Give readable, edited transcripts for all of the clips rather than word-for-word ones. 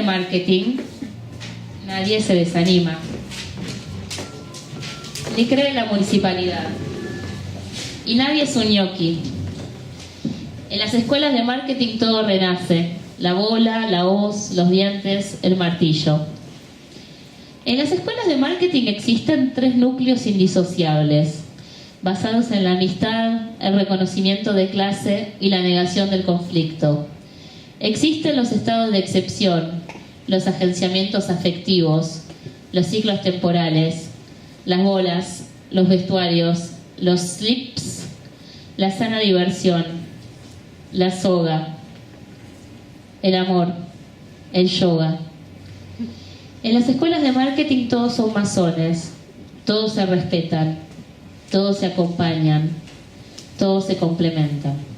de marketing, nadie se desanima, ni cree en la municipalidad. Y nadie es un ñoqui. En las escuelas de marketing todo renace: la bola, la hoz, los dientes, el martillo. En las escuelas de marketing existen 3 núcleos indisociables, basados en la amistad, el reconocimiento de clase y la negación del conflicto. Existen los estados de excepción, los agenciamientos afectivos, los ciclos temporales, las bolas, los vestuarios, los slips, la sana diversión, la soga, el amor, el yoga. En las escuelas de marketing todos son masones, todos se respetan, todos se acompañan, todos se complementan.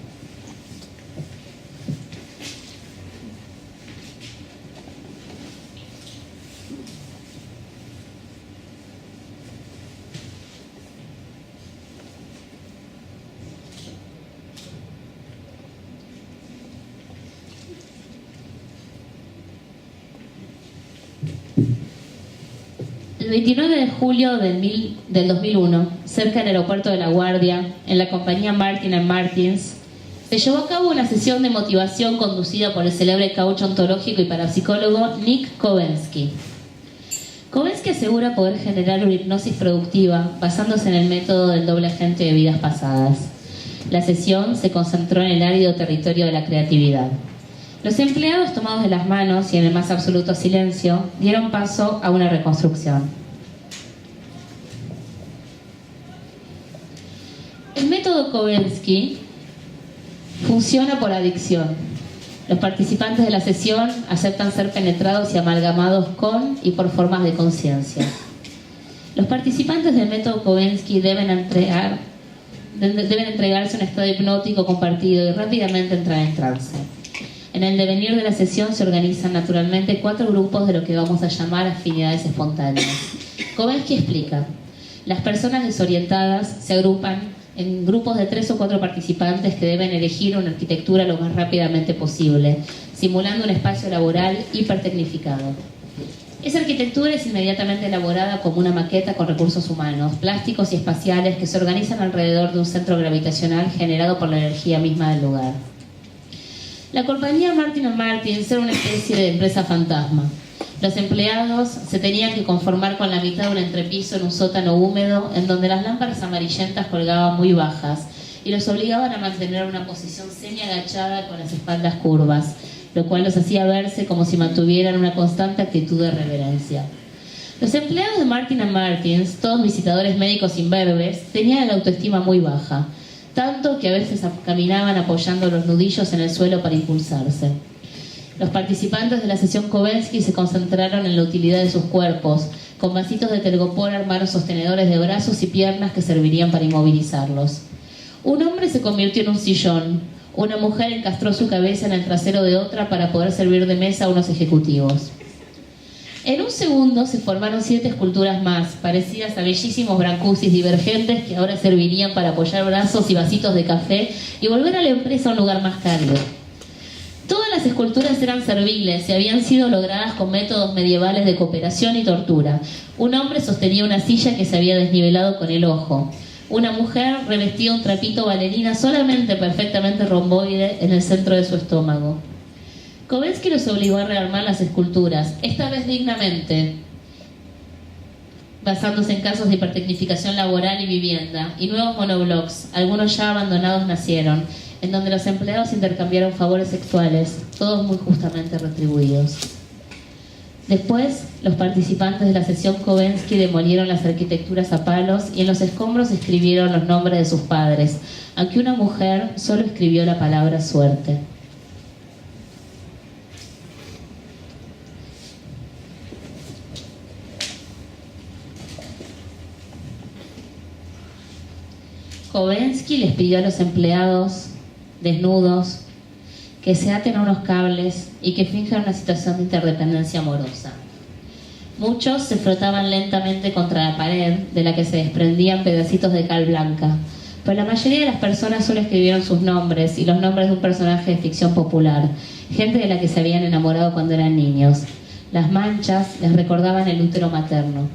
El 29 de julio del 2001, cerca del aeropuerto de La Guardia, en la compañía Martin & Martins, se llevó a cabo una sesión de motivación conducida por el célebre coach ontológico y parapsicólogo Nick Kovensky. Kovensky asegura poder generar una hipnosis productiva basándose en el método del doble agente de vidas pasadas. La sesión se concentró en el árido territorio de la creatividad. Los empleados, tomados de las manos y en el más absoluto silencio, dieron paso a una reconstrucción. El método Kovensky funciona por adicción. Los participantes de la sesión aceptan ser penetrados y amalgamados con y por formas de conciencia. Los participantes del método Kovensky deben entregarse a un estado hipnótico compartido y rápidamente entrar en trance. En el devenir de la sesión se organizan naturalmente 4 grupos de lo que vamos a llamar afinidades espontáneas. Kovensky explica: las personas desorientadas se agrupan en grupos de 3 o 4 participantes que deben elegir una arquitectura lo más rápidamente posible, simulando un espacio laboral hipertecnificado. Esa arquitectura es inmediatamente elaborada como una maqueta con recursos humanos, plásticos y espaciales que se organizan alrededor de un centro gravitacional generado por la energía misma del lugar. La compañía Martin & Martins era una especie de empresa fantasma. Los empleados se tenían que conformar con la mitad de un entrepiso en un sótano húmedo en donde las lámparas amarillentas colgaban muy bajas y los obligaban a mantener una posición semi-agachada con las espaldas curvas, lo cual los hacía verse como si mantuvieran una constante actitud de reverencia. Los empleados de Martin & Martins, todos visitadores médicos imberbes, tenían la autoestima muy baja, tanto que a veces caminaban apoyando los nudillos en el suelo para impulsarse. Los participantes de la sesión Kovensky se concentraron en la utilidad de sus cuerpos. Con vasitos de telgopor armaron sostenedores de brazos y piernas que servirían para inmovilizarlos. Un hombre se convirtió en un sillón. Una mujer encastró su cabeza en el trasero de otra para poder servir de mesa a unos ejecutivos. En un segundo se formaron 7 esculturas más, parecidas a bellísimos brancusis divergentes que ahora servirían para apoyar brazos y vasitos de café y volver a la empresa a un lugar más cálido. Todas las esculturas eran serviles y habían sido logradas con métodos medievales de cooperación y tortura. Un hombre sostenía una silla que se había desnivelado con el ojo. Una mujer revestía un trapito bailarina solamente perfectamente romboide en el centro de su estómago. Kovensky los obligó a rearmar las esculturas, esta vez dignamente, basándose en casos de hipertecnificación laboral y vivienda, y nuevos monoblocks, algunos ya abandonados, nacieron, en donde los empleados intercambiaron favores sexuales, todos muy justamente retribuidos. Después, los participantes de la sesión Kovensky demolieron las arquitecturas a palos y en los escombros escribieron los nombres de sus padres, aunque una mujer solo escribió la palabra suerte. Kovensky les pidió a los empleados desnudos que se aten a unos cables y que finjan una situación de interdependencia amorosa. Muchos se frotaban lentamente contra la pared, de la que se desprendían pedacitos de cal blanca, pero la mayoría de las personas solo escribieron sus nombres y los nombres de un personaje de ficción popular, gente de la que se habían enamorado cuando eran niños. Las manchas les recordaban el útero materno.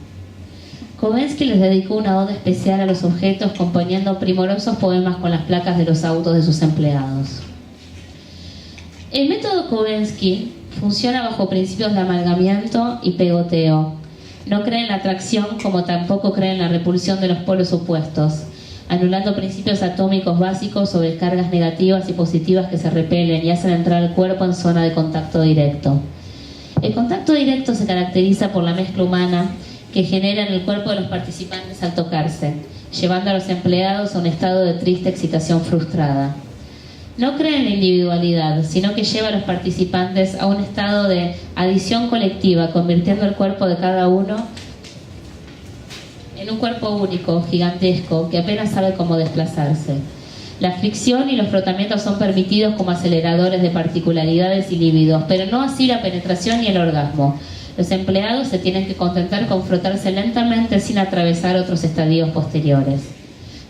Kovensky les dedicó una oda especial a los objetos, componiendo primorosos poemas con las placas de los autos de sus empleados. El método Kovensky funciona bajo principios de amalgamiento y pegoteo. No cree en la atracción, como tampoco cree en la repulsión de los polos opuestos, anulando principios atómicos básicos sobre cargas negativas y positivas que se repelen y hacen entrar al cuerpo en zona de contacto directo. El contacto directo se caracteriza por la mezcla humana que genera en el cuerpo de los participantes al tocarse, llevando a los empleados a un estado de triste excitación frustrada. No cree en la individualidad, sino que lleva a los participantes a un estado de adición colectiva, convirtiendo el cuerpo de cada uno en un cuerpo único, gigantesco, que apenas sabe cómo desplazarse. La fricción y los frotamientos son permitidos como aceleradores de particularidades y líbidos, pero no así la penetración y el orgasmo. Los empleados se tienen que contentar con frotarse lentamente sin atravesar otros estadios posteriores.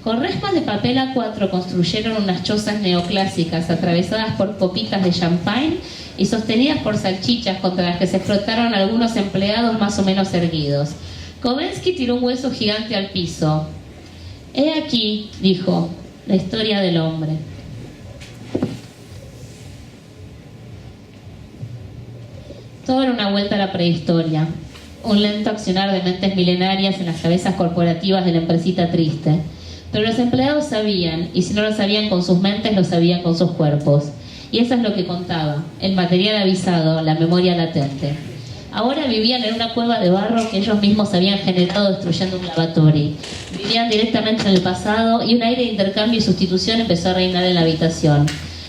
Con resmas de papel A4 construyeron unas chozas neoclásicas atravesadas por copitas de champagne y sostenidas por salchichas contra las que se frotaron algunos empleados más o menos erguidos. Kovensky tiró un hueso gigante al piso. «He aquí», dijo, «la historia del hombre». Todo era una vuelta a la prehistoria, un lento accionar de mentes milenarias en las cabezas corporativas de la empresita triste. Pero los empleados sabían, y si no lo sabían con sus mentes, lo sabían con sus cuerpos. Y eso es lo que contaba, el material avisado, la memoria latente. Ahora vivían en una cueva de barro que ellos mismos habían generado destruyendo un lavatory. Vivían directamente en el pasado y un aire de intercambio y sustitución empezó a reinar en la habitación.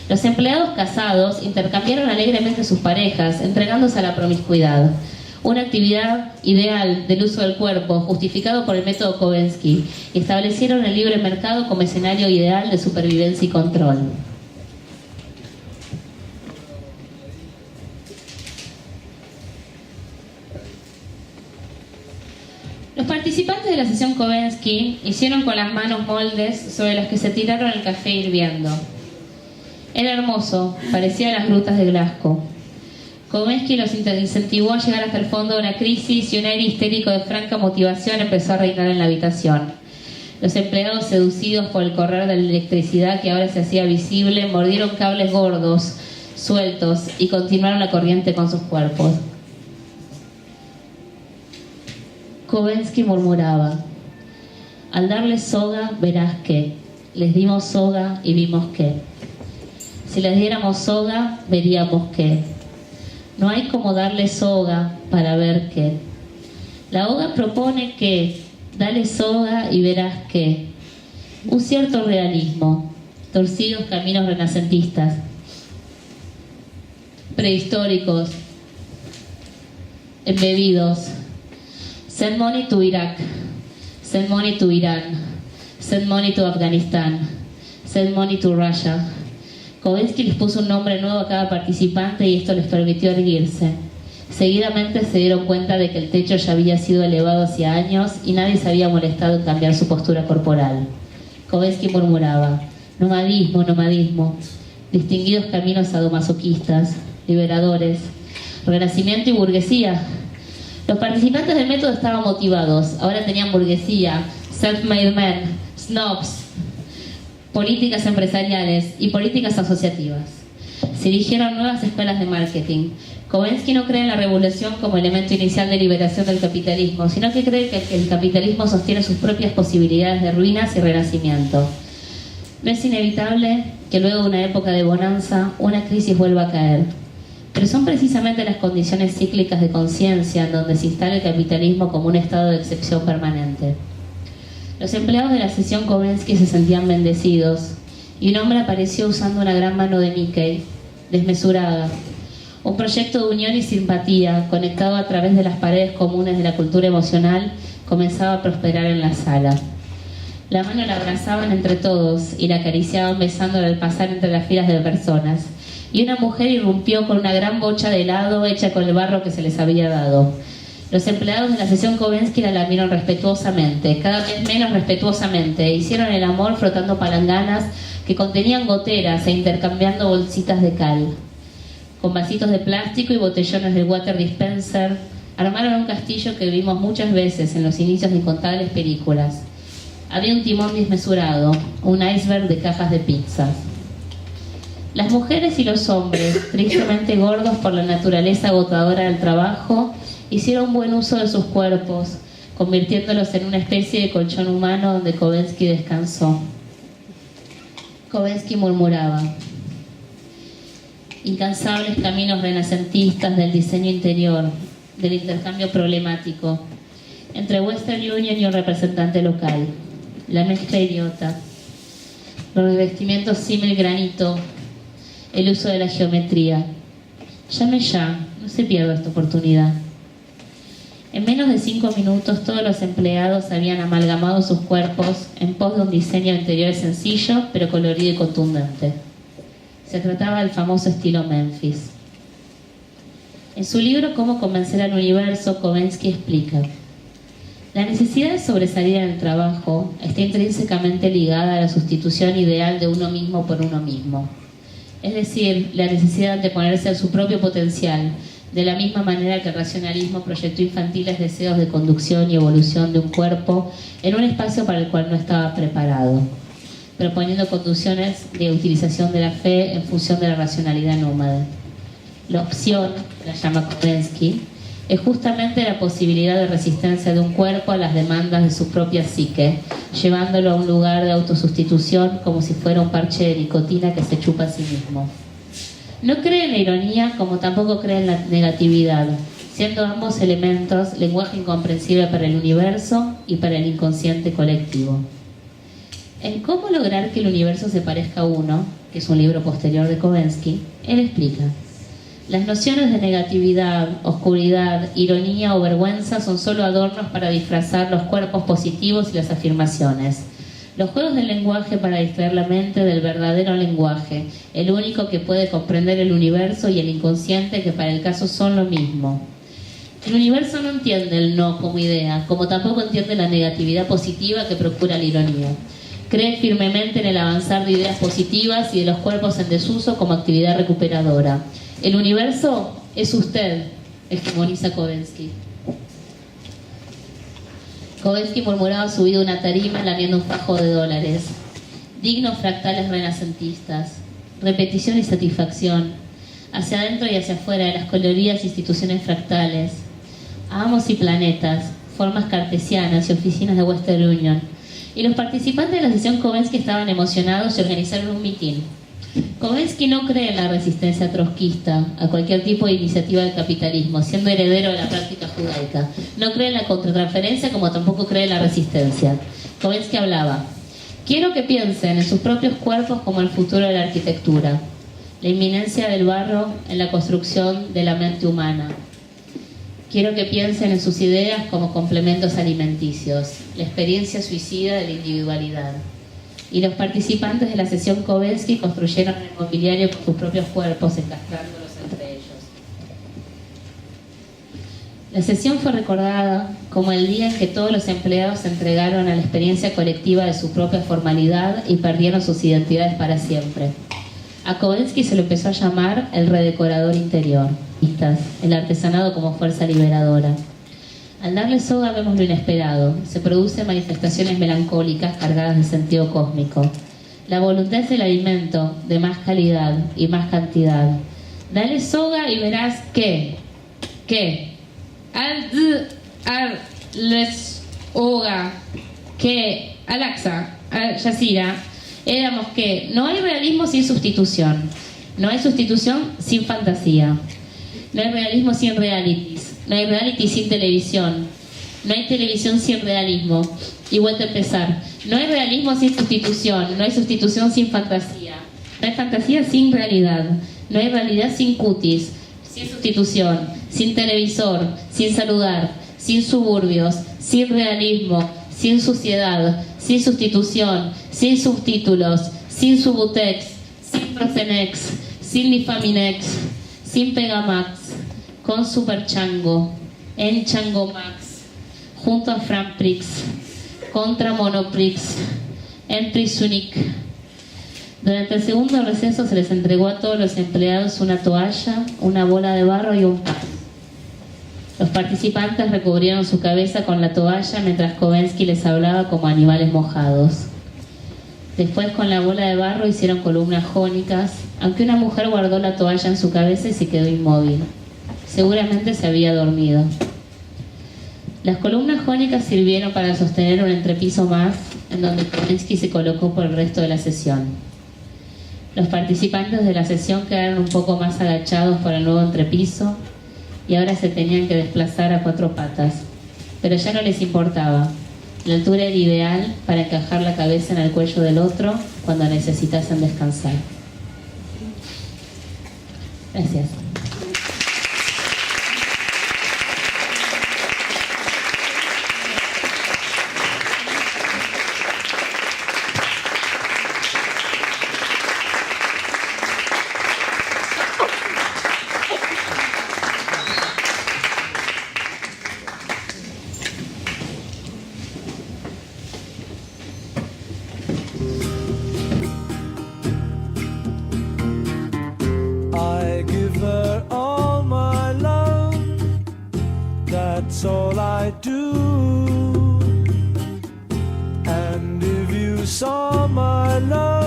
Los empleados casados intercambiaron alegremente sus parejas, entregándose a la promiscuidad. Una actividad ideal del uso del cuerpo, justificado por el método Kovensky, y establecieron el libre mercado como escenario ideal de supervivencia y control. Los participantes de la sesión Kovensky hicieron con las manos moldes sobre los que se tiraron el café hirviendo. Era hermoso, parecía las grutas de Glasgow. Kovensky los incentivó a llegar hasta el fondo de una crisis y un aire histérico de franca motivación empezó a reinar en la habitación. Los empleados, seducidos por el correr de la electricidad que ahora se hacía visible, mordieron cables gordos, sueltos, y continuaron la corriente con sus cuerpos. Kovensky murmuraba: «Al darles soga, verás que. Les dimos soga y vimos que. Si les diéramos soga, veríamos que. No hay como darle soga para ver qué. La oda propone que, dale soga y verás que. Un cierto realismo, torcidos caminos renacentistas, prehistóricos, embebidos. Send money to Irak, send money to Irán, send money to Afganistán, send money to Russia». Kovensky les puso un nombre nuevo a cada participante y esto les permitió erguirse. Seguidamente se dieron cuenta de que el techo ya había sido elevado hacía años y nadie se había molestado en cambiar su postura corporal. Kovensky murmuraba: «Nomadismo, nomadismo, distinguidos caminos sadomasoquistas, liberadores, renacimiento y burguesía». Los participantes del método estaban motivados, ahora tenían burguesía, self-made men, snobs, políticas empresariales y políticas asociativas. Se erigieron nuevas escuelas de marketing. Kovensky no cree en la revolución como elemento inicial de liberación del capitalismo, sino que cree que el capitalismo sostiene sus propias posibilidades de ruinas y renacimiento. No es inevitable que luego de una época de bonanza, una crisis vuelva a caer. Pero son precisamente las condiciones cíclicas de conciencia en donde se instala el capitalismo como un estado de excepción permanente. Los empleados de la sesión Kovensky se sentían bendecidos, y un hombre apareció usando una gran mano de Mickey, desmesurada. Un proyecto de unión y simpatía, conectado a través de las paredes comunes de la cultura emocional, comenzaba a prosperar en la sala. La mano la abrazaban entre todos y la acariciaban besándola al pasar entre las filas de personas. Y una mujer irrumpió con una gran bocha de helado hecha con el barro que se les había dado. Los empleados de la sesión Kovensky la lamieron respetuosamente, cada vez menos respetuosamente. Hicieron el amor frotando palanganas que contenían goteras e intercambiando bolsitas de cal. Con vasitos de plástico y botellones de water dispenser, armaron un castillo que vimos muchas veces en los inicios de incontables películas. Había un timón desmesurado, un iceberg de cajas de pizzas. Las mujeres y los hombres, tristemente gordos por la naturaleza agotadora del trabajo, hicieron buen uso de sus cuerpos, convirtiéndolos en una especie de colchón humano donde Kovensky descansó. Kovensky murmuraba: incansables caminos renacentistas del diseño interior, del intercambio problemático, entre Western Union y un representante local, la mezcla idiota, los revestimientos símil granito, el uso de la geometría. Llame ya, no se pierda esta oportunidad. En menos de 5 minutos todos los empleados habían amalgamado sus cuerpos en pos de un diseño interior sencillo pero colorido y contundente. Se trataba del famoso estilo Memphis. En su libro Cómo convencer al universo, Kovensky explica: la necesidad de sobresalir en el trabajo está intrínsecamente ligada a la sustitución ideal de uno mismo por uno mismo. Es decir, la necesidad de ponerse a su propio potencial, de la misma manera que el racionalismo proyectó infantiles deseos de conducción y evolución de un cuerpo en un espacio para el cual no estaba preparado, proponiendo conducciones de utilización de la fe en función de la racionalidad nómada. La opción, la llama Kovensky, es justamente la posibilidad de resistencia de un cuerpo a las demandas de su propia psique, llevándolo a un lugar de autosustitución como si fuera un parche de nicotina que se chupa a sí mismo. No cree en la ironía como tampoco cree en la negatividad, siendo ambos elementos lenguaje incomprensible para el universo y para el inconsciente colectivo. En Cómo lograr que el universo se parezca a uno, que es un libro posterior de Kovensky, él explica: las nociones de negatividad, oscuridad, ironía o vergüenza son solo adornos para disfrazar los cuerpos positivos y las afirmaciones. Los juegos del lenguaje para distraer la mente del verdadero lenguaje, el único que puede comprender el universo y el inconsciente, que para el caso son lo mismo. El universo no entiende el no como idea, como tampoco entiende la negatividad positiva que procura la ironía. Cree firmemente en el avanzar de ideas positivas y de los cuerpos en desuso como actividad recuperadora. El universo es usted, hegemoniza Kovensky. Kovensky murmuraba subido a una tarima lamiendo un fajo de dólares. Dignos fractales renacentistas, repetición y satisfacción, hacia adentro y hacia afuera de las coloridas instituciones fractales, amos y planetas, formas cartesianas y oficinas de Western Union. Y los participantes de la sesión Kovensky estaban emocionados y organizaron un mitin. Kovensky no cree en la resistencia trotskista a cualquier tipo de iniciativa del capitalismo, siendo heredero de la práctica judaica. No cree en la contratransferencia como tampoco cree en la resistencia. Kovensky hablaba: quiero que piensen en sus propios cuerpos como el futuro de la arquitectura, la inminencia del barro en la construcción de la mente humana. Quiero que piensen en sus ideas como complementos alimenticios, la experiencia suicida de la individualidad. Y los participantes de la sesión Kovensky construyeron el mobiliario con sus propios cuerpos, encastrándolos entre ellos. La sesión fue recordada como el día en que todos los empleados se entregaron a la experiencia colectiva de su propia formalidad y perdieron sus identidades para siempre. A Kovensky se lo empezó a llamar el redecorador interior, el artesanado como fuerza liberadora. Al darle soga vemos lo inesperado. Se producen manifestaciones melancólicas cargadas de sentido cósmico. La voluntad es el alimento de más calidad y más cantidad. Dale soga y verás que les oga que Alaxa, Yasira, éramos que no hay realismo sin sustitución. No hay sustitución sin fantasía. No hay realismo sin realities. No hay reality sin televisión. No hay televisión sin realismo. Y vuelta a empezar. No hay realismo sin sustitución. No hay sustitución sin fantasía. No hay fantasía sin realidad. No hay realidad sin cutis. Sin sustitución. Sin televisor. Sin saludar. Sin suburbios. Sin realismo. Sin suciedad. Sin sustitución. Sin subtítulos. Sin Subutex. Sin Procenex. Sin Nifaminex. Sin Pegamax. Con Super Chango, en Chango Max, junto a Franprix, contra Monoprix, en Prisunic, Durante el segundo receso se les entregó a todos los empleados una toalla, una bola de barro y un pan. Los participantes recubrieron su cabeza con la toalla mientras Kovensky les hablaba como animales mojados. Después, con la bola de barro hicieron columnas jónicas, aunque una mujer guardó la toalla en su cabeza y se quedó inmóvil. Seguramente se había dormido. Las columnas jónicas sirvieron para sostener un entrepiso más, en donde Kovensky se colocó por el resto de la sesión. Los participantes de la sesión quedaron un poco más agachados por el nuevo entrepiso y ahora se tenían que desplazar a 4 patas, pero ya no les importaba. La altura era ideal para encajar la cabeza en el cuello del otro cuando necesitasen descansar. Gracias. That's all I do. And if you saw my love